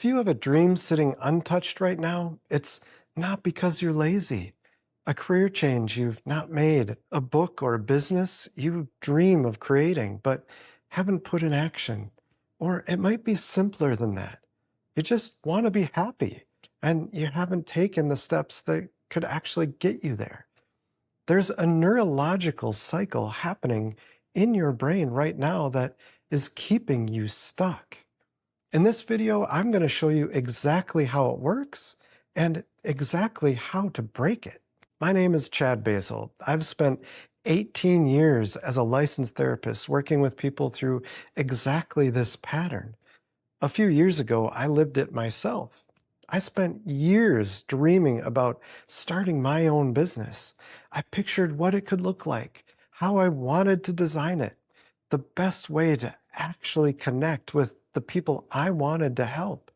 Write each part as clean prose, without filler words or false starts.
If you have a dream sitting untouched right now, it's not because you're lazy. A career change you've not made, a book or a business you dream of creating but haven't put in action. Or it might be simpler than that. You just want to be happy and you haven't taken the steps that could actually get you there. There's a neurological cycle happening in your brain right now that is keeping you stuck. In this video, I'm going to show you exactly how it works and exactly how to break it. My name is Chad Basil. I've spent 18 years as a licensed therapist working with people through exactly this pattern. A few years ago, I lived it myself. I spent years dreaming about starting my own business. I pictured what it could look like, how I wanted to design it, the best way to actually connect with the people I wanted to help.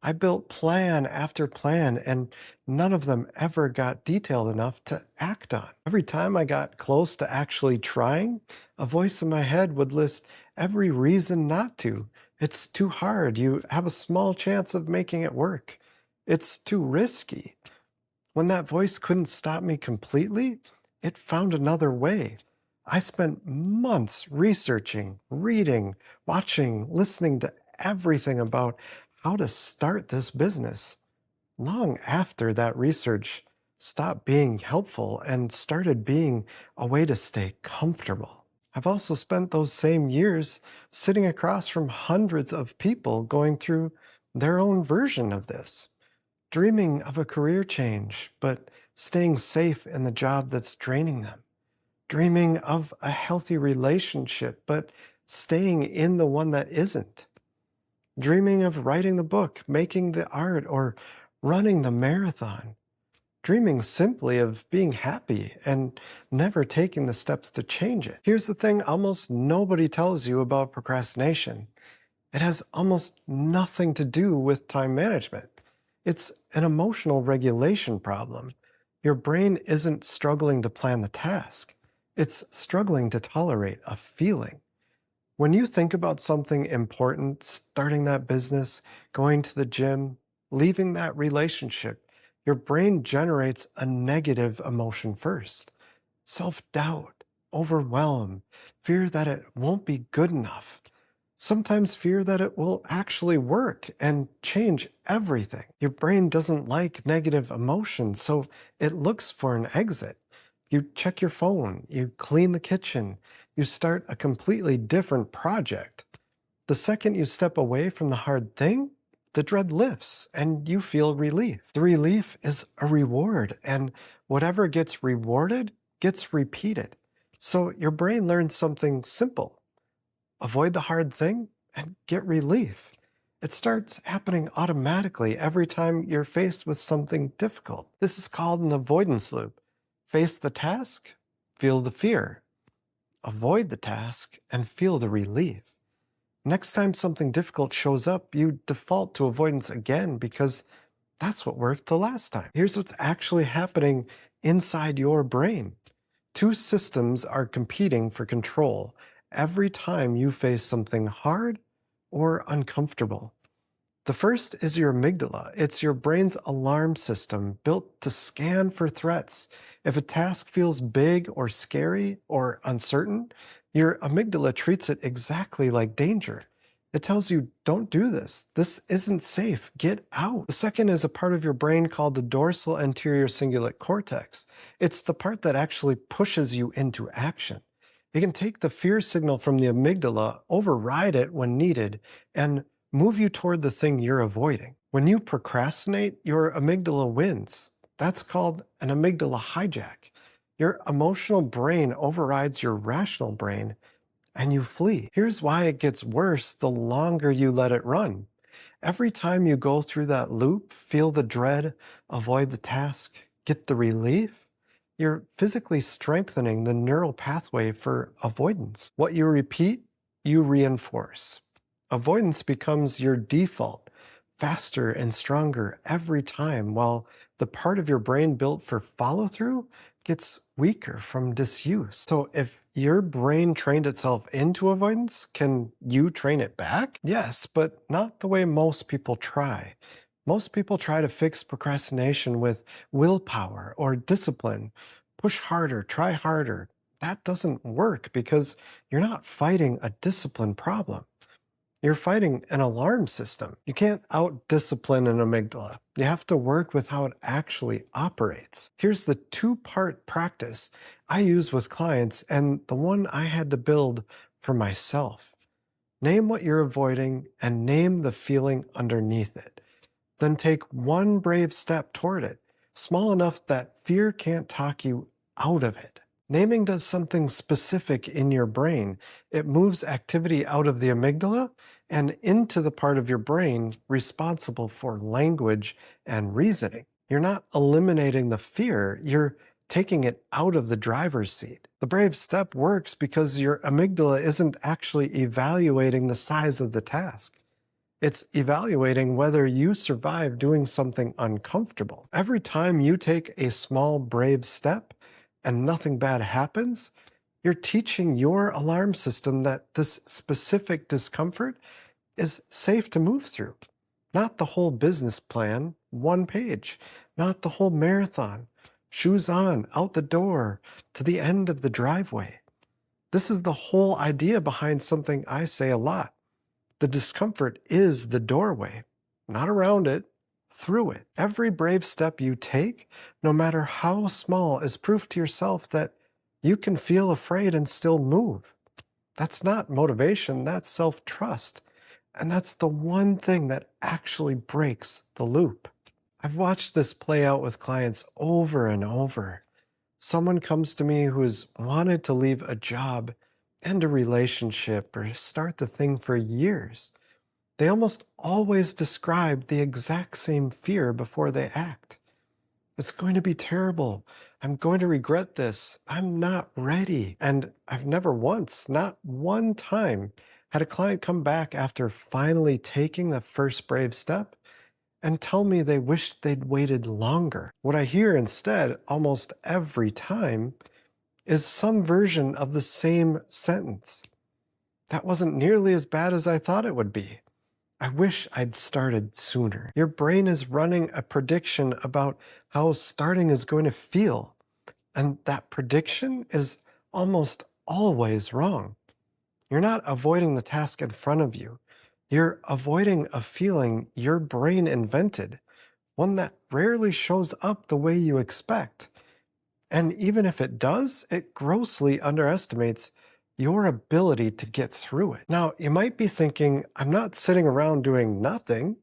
I built plan after plan, and none of them ever got detailed enough to act on. Every time I got close to actually trying, a voice in my head would list every reason not to. It's too hard. You have a small chance of making it work. It's too risky. When that voice couldn't stop me completely, it found another way. I spent months researching, reading, watching, listening to everything about how to start this business. Long after that research stopped being helpful and started being a way to stay comfortable. I've also spent those same years sitting across from hundreds of people going through their own version of this, dreaming of a career change, but staying safe in the job that's draining them. Dreaming of a healthy relationship, but staying in the one that isn't. Dreaming of writing the book, making the art, or running the marathon. Dreaming simply of being happy and never taking the steps to change it. Here's the thing almost nobody tells you about procrastination. It has almost nothing to do with time management. It's an emotional regulation problem. Your brain isn't struggling to plan the task. It's struggling to tolerate a feeling. When you think about something important, starting that business, going to the gym, leaving that relationship, your brain generates a negative emotion first. Self-doubt, overwhelm, fear that it won't be good enough. Sometimes fear that it will actually work and change everything. Your brain doesn't like negative emotions, so it looks for an exit. You check your phone, you clean the kitchen, you start a completely different project. The second you step away from the hard thing, the dread lifts and you feel relief. The relief is a reward, and whatever gets rewarded gets repeated. So your brain learns something simple. Avoid the hard thing and get relief. It starts happening automatically every time you're faced with something difficult. This is called an avoidance loop. Face the task, feel the fear. Avoid the task and feel the relief. Next time something difficult shows up, you default to avoidance again because that's what worked the last time. Here's what's actually happening inside your brain. Two systems are competing for control every time you face something hard or uncomfortable. The first is your amygdala. It's your brain's alarm system built to scan for threats. If a task feels big or scary or uncertain, your amygdala treats it exactly like danger. It tells you, don't do this. This isn't safe. Get out. The second is a part of your brain called the dorsal anterior cingulate cortex. It's the part that actually pushes you into action. It can take the fear signal from the amygdala, override it when needed, and move you toward the thing you're avoiding. When you procrastinate, your amygdala wins. That's called an amygdala hijack. Your emotional brain overrides your rational brain and you flee. Here's why it gets worse the longer you let it run. Every time you go through that loop, feel the dread, avoid the task, get the relief, you're physically strengthening the neural pathway for avoidance. What you repeat, you reinforce. Avoidance becomes your default, faster and stronger every time, while the part of your brain built for follow-through gets weaker from disuse. So if your brain trained itself into avoidance. Can you train it back? Yes, but not the way most people try. Most people try to fix procrastination with willpower or discipline. Push harder, try harder. That doesn't work because you're not fighting a discipline problem. You're fighting an alarm system. You can't out-discipline an amygdala. You have to work with how it actually operates. Here's the two-part practice I use with clients and the one I had to build for myself. Name what you're avoiding and name the feeling underneath it. Then take one brave step toward it, small enough that fear can't talk you out of it. Naming does something specific in your brain. It moves activity out of the amygdala and into the part of your brain responsible for language and reasoning. You're not eliminating the fear, you're taking it out of the driver's seat. The brave step works because your amygdala isn't actually evaluating the size of the task. It's evaluating whether you survive doing something uncomfortable. Every time you take a small, brave step and nothing bad happens, you're teaching your alarm system that this specific discomfort is safe to move through. Not the whole business plan, one page. Not the whole marathon. Shoes on, out the door, to the end of the driveway. This is the whole idea behind something I say a lot. The discomfort is the doorway, not around it, through it. Every brave step you take, no matter how small, is proof to yourself that you can feel afraid and still move. That's not motivation, that's self-trust. And that's the one thing that actually breaks the loop. I've watched this play out with clients over and over. Someone comes to me who's wanted to leave a job, end a relationship, or start the thing for years. They almost always describe the exact same fear before they act. It's going to be terrible. I'm going to regret this. I'm not ready. And I've never once, not one time, had a client come back after finally taking the first brave step and tell me they wished they'd waited longer. What I hear instead, almost every time, is some version of the same sentence. That wasn't nearly as bad as I thought it would be. I wish I'd started sooner. Your brain is running a prediction about how starting is going to feel, and that prediction is almost always wrong. You're not avoiding the task in front of you. You're avoiding a feeling your brain invented, one that rarely shows up the way you expect. And even if it does, it grossly underestimates your ability to get through it. Now, you might be thinking, I'm not sitting around doing nothing.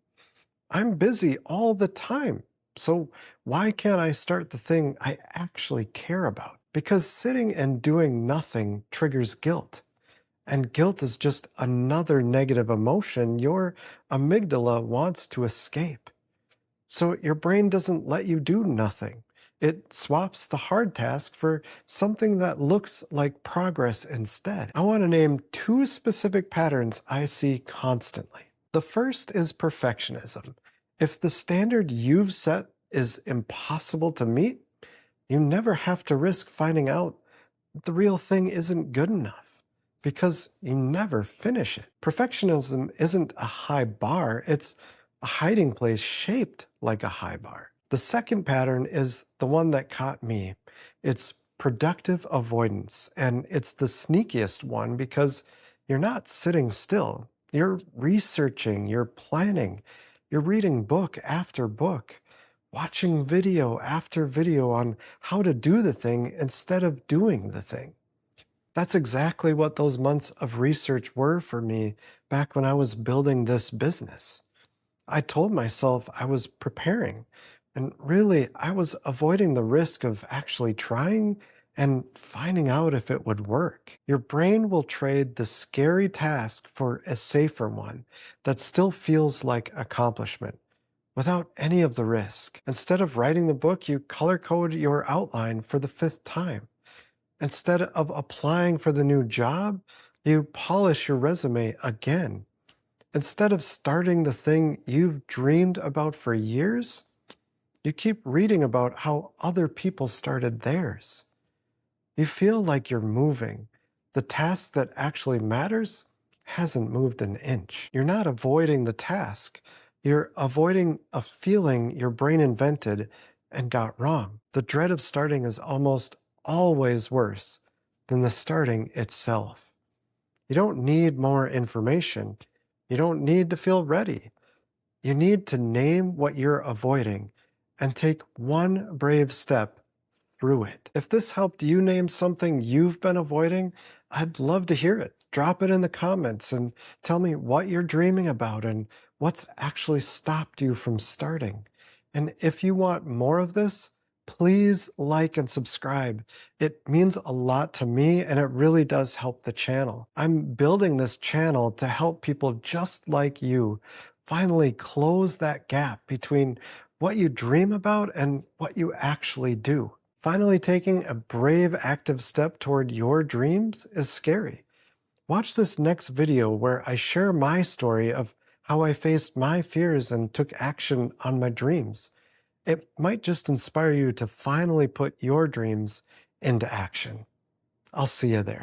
I'm busy all the time. So why can't I start the thing I actually care about? Because sitting and doing nothing triggers guilt. And guilt is just another negative emotion your amygdala wants to escape. So your brain doesn't let you do nothing. It swaps the hard task for something that looks like progress instead. I want to name two specific patterns I see constantly. The first is perfectionism. If the standard you've set is impossible to meet, you never have to risk finding out that the real thing isn't good enough, because you never finish it. Perfectionism isn't a high bar, it's a hiding place shaped like a high bar. The second pattern is the one that caught me. It's productive avoidance, and it's the sneakiest one because you're not sitting still. You're researching, you're planning, you're reading book after book, watching video after video on how to do the thing instead of doing the thing. That's exactly what those months of research were for me back when I was building this business. I told myself I was preparing, and really I was avoiding the risk of actually trying and finding out if it would work. Your brain will trade the scary task for a safer one that still feels like accomplishment, without any of the risk. Instead of writing the book, you color code your outline for the 5th time. Instead of applying for the new job, you polish your resume again. Instead of starting the thing you've dreamed about for years, you keep reading about how other people started theirs. You feel like you're moving, The task that actually matters hasn't moved an inch. You're not avoiding the task. You're avoiding a feeling your brain invented and got wrong. The dread of starting is almost always worse than the starting itself. You don't need more information. You don't need to feel ready. You need to name what you're avoiding and take one brave step through it. If this helped you name something you've been avoiding, I'd love to hear it. Drop it in the comments and tell me what you're dreaming about and what's actually stopped you from starting. And if you want more of this, please like and subscribe. It means a lot to me and it really does help the channel. I'm building this channel to help people just like you finally close that gap between what you dream about and what you actually do. Finally taking a brave, active step toward your dreams is scary. Watch this next video where I share my story of how I faced my fears and took action on my dreams. It might just inspire you to finally put your dreams into action. I'll see you there.